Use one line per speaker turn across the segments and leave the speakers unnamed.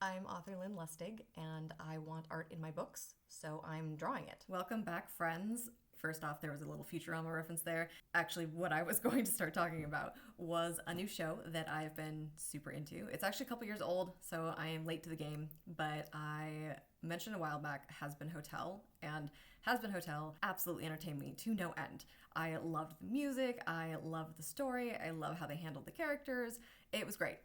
I'm author Lin Lustig, and I want art in my books, so I'm drawing it.
Welcome back, friends. First off, there was a little Futurama reference there. Actually, what I was going to start talking about was a new show that I've been super into. It's actually a couple years old, so I am late to the game, but I mentioned a while back Has Been Hotel, and Has Been Hotel absolutely entertained me to no end. I loved the music, I loved the story, I love how they handled the characters. It was great.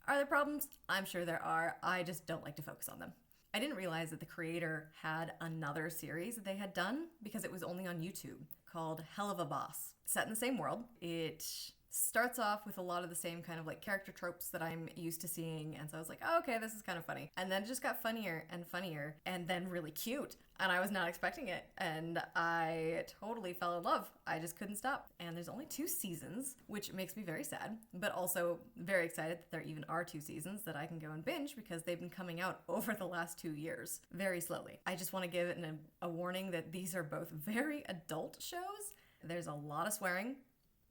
Are there problems? I'm sure there are. I just don't like to focus on them. I didn't realize that the creator had another series that they had done because it was only on YouTube called Hellava, set in the same world. It starts off with a lot of the same kind of like character tropes that I'm used to seeing, and so I was like, oh, okay, this is kind of funny. And then it just got funnier and funnier, and then really cute, and I was not expecting it, and I totally fell in love. I just couldn't stop. And there's only 2 seasons, which makes me very sad, but also very excited that there even are 2 seasons that I can go and binge because they've been coming out over the last 2 years, very slowly. I just want to give it a warning that these are both very adult shows. There's a lot of swearing.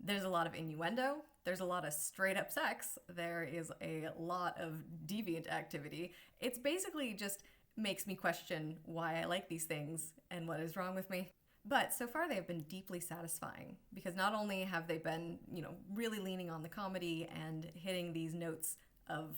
There's a lot of innuendo. There's a lot of straight up sex. There is a lot of deviant activity. It's basically just makes me question why I like these things and what is wrong with me. But so far they have been deeply satisfying because not only have they been, really leaning on the comedy and hitting these notes of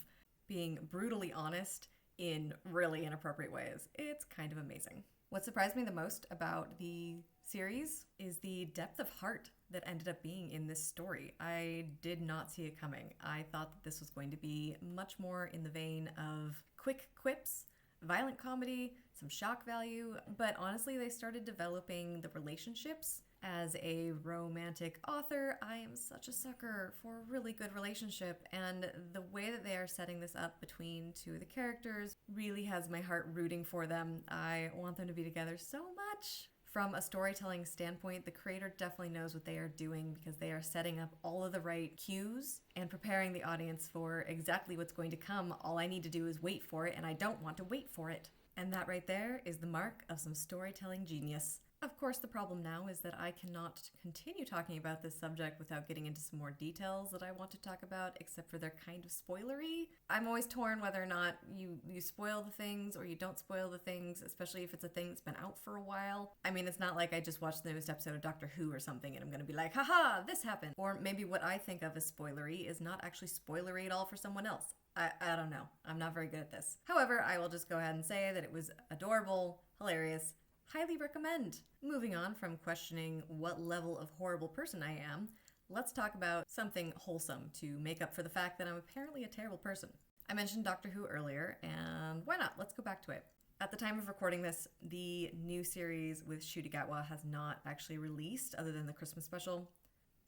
being brutally honest in really inappropriate ways. It's kind of amazing. What surprised me the most about the series is the depth of heart that ended up being in this story. I did not see it coming. I thought that this was going to be much more in the vein of quick quips, violent comedy, some shock value, but honestly, they started developing the relationships. As a romantic author, I am such a sucker for a really good relationship, and the way that they are setting this up between 2 of the characters really has my heart rooting for them. I want them to be together so much. From a storytelling standpoint, the creator definitely knows what they are doing because they are setting up all of the right cues and preparing the audience for exactly what's going to come. All I need to do is wait for it, and I don't want to wait for it. And that right there is the mark of some storytelling genius. Of course, the problem now is that I cannot continue talking about this subject without getting into some more details that I want to talk about, except for they're kind of spoilery. I'm always torn whether or not you spoil the things or you don't spoil the things, especially if it's a thing that's been out for a while. I mean, it's not like I just watched the newest episode of Doctor Who or something and I'm gonna be like, haha, this happened. Or maybe what I think of as spoilery is not actually spoilery at all for someone else. I don't know. I'm not very good at this. However, I will just go ahead and say that it was adorable, hilarious, highly recommend. Moving on from questioning what level of horrible person I am, let's talk about something wholesome to make up for the fact that I'm apparently a terrible person. I mentioned Doctor Who earlier, and why not? Let's go back to it. At the time of recording this, the new series with Ncuti Gatwa has not actually released other than the Christmas special.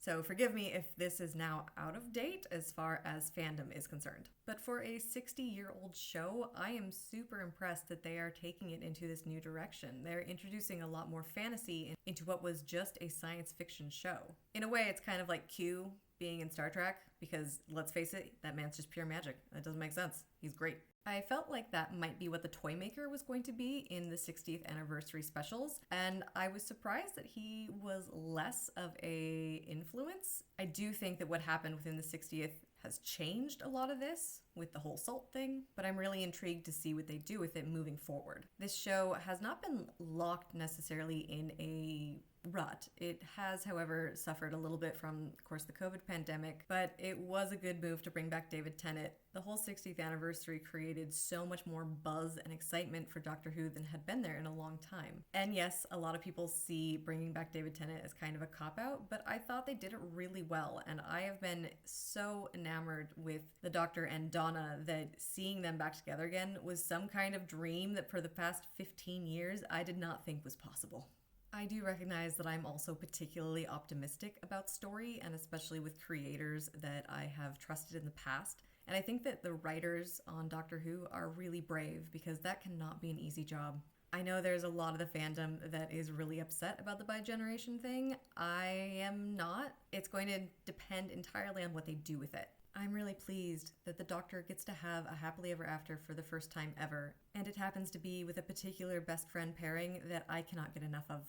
So forgive me if this is now out of date as far as fandom is concerned. But for a 60-year-old show, I am super impressed that they are taking it into this new direction. They're introducing a lot more fantasy into what was just a science fiction show. In a way, it's kind of like Q being in Star Trek, because let's face it, that man's just pure magic. That doesn't make sense. He's great. I felt like that might be what the Toymaker was going to be in the 60th anniversary specials, and I was surprised that he was less of a influence. I do think that what happened within the 60th has changed a lot of this with the whole salt thing, but I'm really intrigued to see what they do with it moving forward. This show has not been locked necessarily in a rut. It has, however, suffered a little bit from, of course, the COVID pandemic, but it was a good move to bring back David Tennant. The whole 60th anniversary created so much more buzz and excitement for Doctor Who than had been there in a long time. And yes, a lot of people see bringing back David Tennant as kind of a cop-out, but I thought they did it really well, and I have been so enamored with the Doctor and Donna that seeing them back together again was some kind of dream that for the past 15 years I did not think was possible. I do recognize that I'm also particularly optimistic about story, and especially with creators that I have trusted in the past. And I think that the writers on Doctor Who are really brave because that cannot be an easy job. I know there's a lot of the fandom that is really upset about the bi-generation thing. I am not. It's going to depend entirely on what they do with it. I'm really pleased that the Doctor gets to have a happily ever after for the first time ever, and it happens to be with a particular best friend pairing that I cannot get enough of.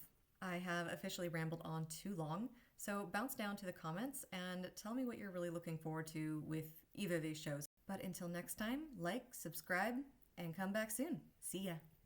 I have officially rambled on too long, so bounce down to the comments and tell me what you're really looking forward to with either of these shows. But until next time, like, subscribe, and come back soon. See ya.